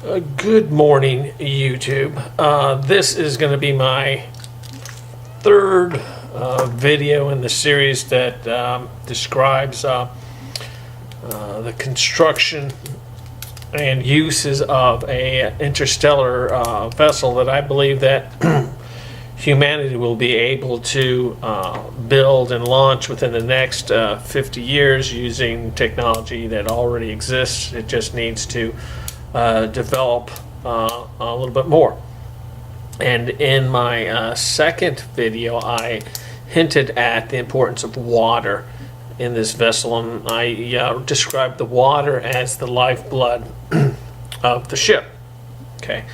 Good morning, YouTube. This is going to be my third video in the series that describes the construction and uses of a interstellar vessel that I believe that humanity will be able to build and launch within the next 50 years using technology that already exists. It just needs to develop a little bit more. And in my second video, I hinted at the importance of water in this vessel, and I described the water as the lifeblood of the ship. Okay,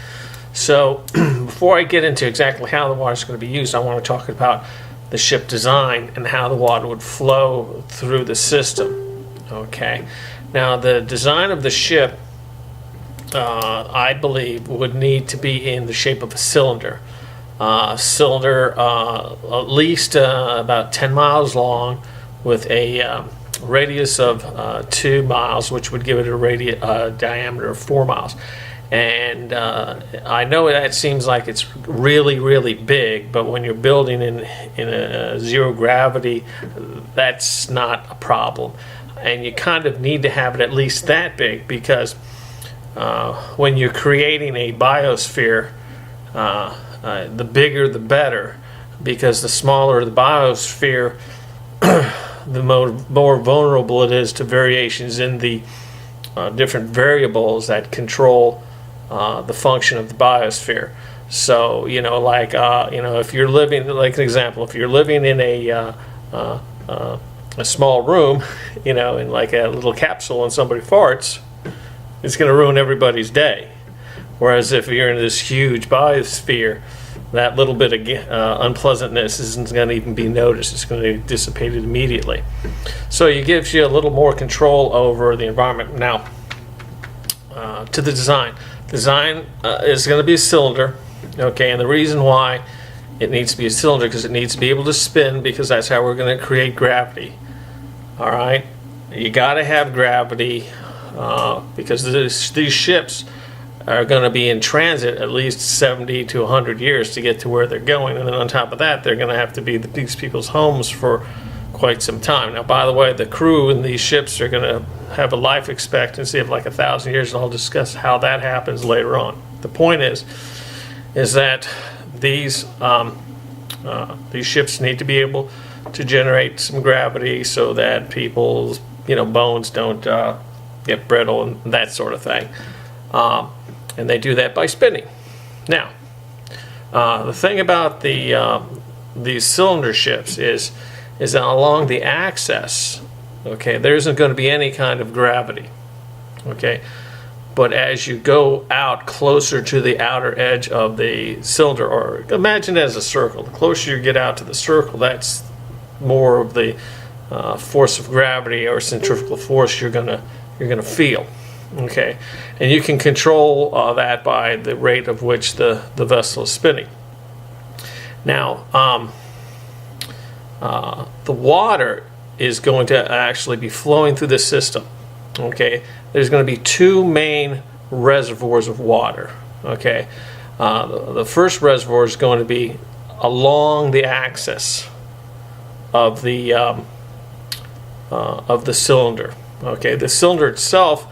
so before I get into exactly how the water is going to be used, I want to talk about the ship design and how the water would flow through the system. Okay, now the design of the ship, I believe, would need to be in the shape of a cylinder. At least about 10 miles long, with a radius of 2 miles, which would give it a diameter of 4 miles. And I know that seems like it's really, really big, but when you're building in a zero gravity, that's not a problem. And you kind of need to have it at least that big, because when you're creating a biosphere, the bigger the better, because the smaller the biosphere, the more vulnerable it is to variations in the different variables that control the function of the biosphere. So, if you're living, like an example, if you're living in a small room, in like a little capsule, and somebody farts, it's going to ruin everybody's day. Whereas if you're in this huge biosphere, that little bit of unpleasantness isn't going to even be noticed. It's going to be dissipated immediately. So it gives you a little more control over the environment. Now, to the design. Design is going to be a cylinder. Okay, and the reason why it needs to be a cylinder, because it needs to be able to spin, because that's how we're going to create gravity. All right, you got to have gravity. Because these ships are going to be in transit at least 70 to 100 years to get to where they're going, and then on top of that, they're going to have to be these people's homes for quite some time. Now, by the way, the crew in these ships are going to have a life expectancy of like 1,000 years, and I'll discuss how that happens later on. The point is that these ships need to be able to generate some gravity so that people's bones don't get brittle and that sort of thing, and they do that by spinning. Now, the thing about these cylinder ships is that along the axis, okay, there isn't going to be any kind of gravity, okay, but as you go out closer to the outer edge of the cylinder, or imagine it as a circle, the closer you get out to the circle, that's more of the force of gravity or centrifugal force you're gonna feel. Okay, and you can control that by the rate of which the vessel is spinning. Now, the water is going to actually be flowing through the system. Okay, there's going to be two main reservoirs of water. Okay, the first reservoir is going to be along the axis of the cylinder. Okay, the cylinder itself,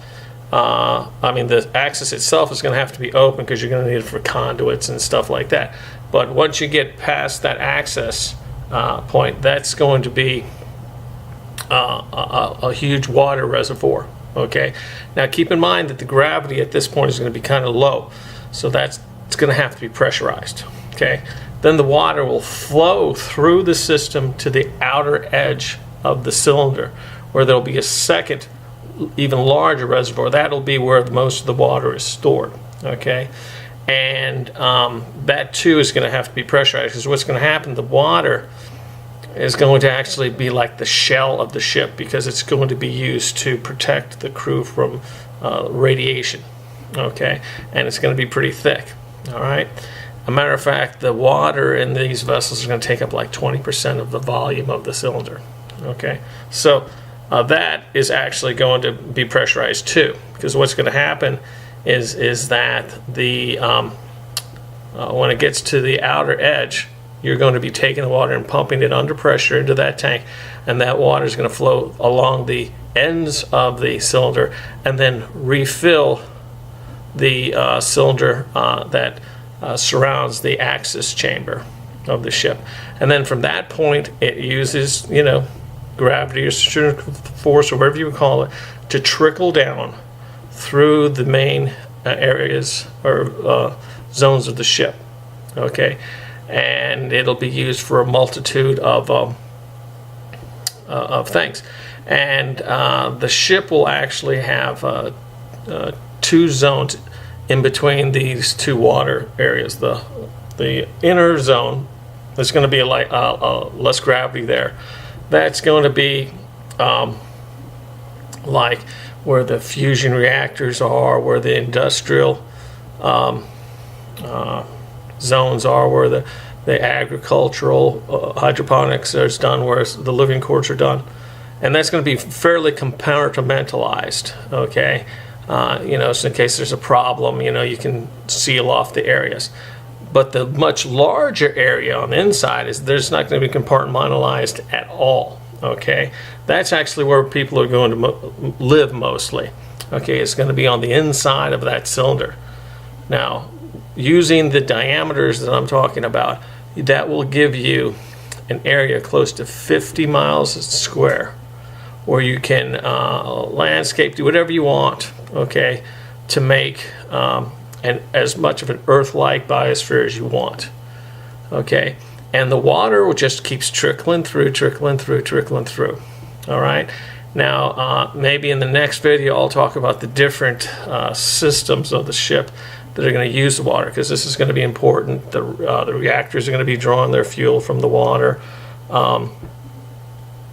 the axis itself is going to have to be open, because you're going to need it for conduits and stuff like that. But once you get past that axis point, that's going to be a huge water reservoir. Okay, now keep in mind that the gravity at this point is going to be kind of low, so it's going to have to be pressurized. Okay, then the water will flow through the system to the outer edge of the cylinder, where there'll be a second, even larger reservoir. That'll be where most of the water is stored. Okay, and that too is going to have to be pressurized, because what's going to happen, the water is going to actually be like the shell of the ship, because it's going to be used to protect the crew from radiation. Okay, and it's going to be pretty thick. All right, a matter of fact, the water in these vessels is going to take up like 20% of the volume of the cylinder. Okay, so that is actually going to be pressurized too, because what's going to happen is that the when it gets to the outer edge, you're going to be taking the water and pumping it under pressure into that tank, and that water is going to flow along the ends of the cylinder and then refill the cylinder that surrounds the axis chamber of the ship. And then from that point, it uses, you know, gravity or centrifugal force or whatever you would call it to trickle down through the main areas or zones of the ship. Okay, and it'll be used for a multitude of things. And the ship will actually have two zones in between these two water areas. The inner zone, there's going to be less gravity there. That's going to be like where the fusion reactors are, where the industrial zones are, where the agricultural hydroponics is done, where the living quarters are done. And that's going to be fairly compartmentalized, okay? You know, so in case there's a problem, you know, you can seal off the areas. But the much larger area on the inside there's not going to be compartmentalized at all, okay? That's actually where people are going to live mostly, okay? It's going to be on the inside of that cylinder. Now, using the diameters that I'm talking about, that will give you an area close to 50 miles square where you can landscape, do whatever you want, okay, to make as much of an Earth-like biosphere as you want, okay? And the water will just keeps trickling through, all right? Now, maybe in the next video, I'll talk about the different systems of the ship that are going to use the water, because this is going to be important. The reactors are going to be drawing their fuel from the water.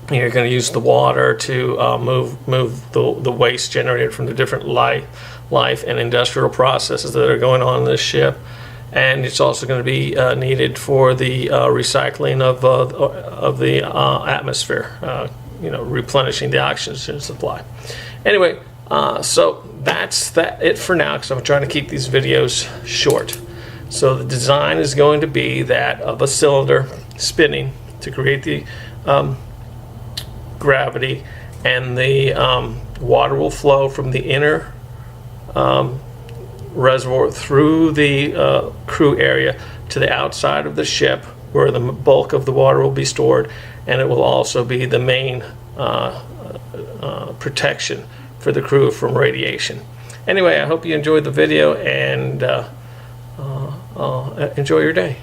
You're going to use the water to move the waste generated from the different life and industrial processes that are going on in this ship. And it's also going to be needed for the recycling of the atmosphere, you know, replenishing the oxygen supply. Anyway, so that's it for now, because I'm trying to keep these videos short. So the design is going to be that of a cylinder spinning to create the gravity, and the water will flow from the inner reservoir through the crew area to the outside of the ship, where the bulk of the water will be stored, and it will also be the main protection for the crew from radiation. Anyway, I hope you enjoyed the video, and enjoy your day.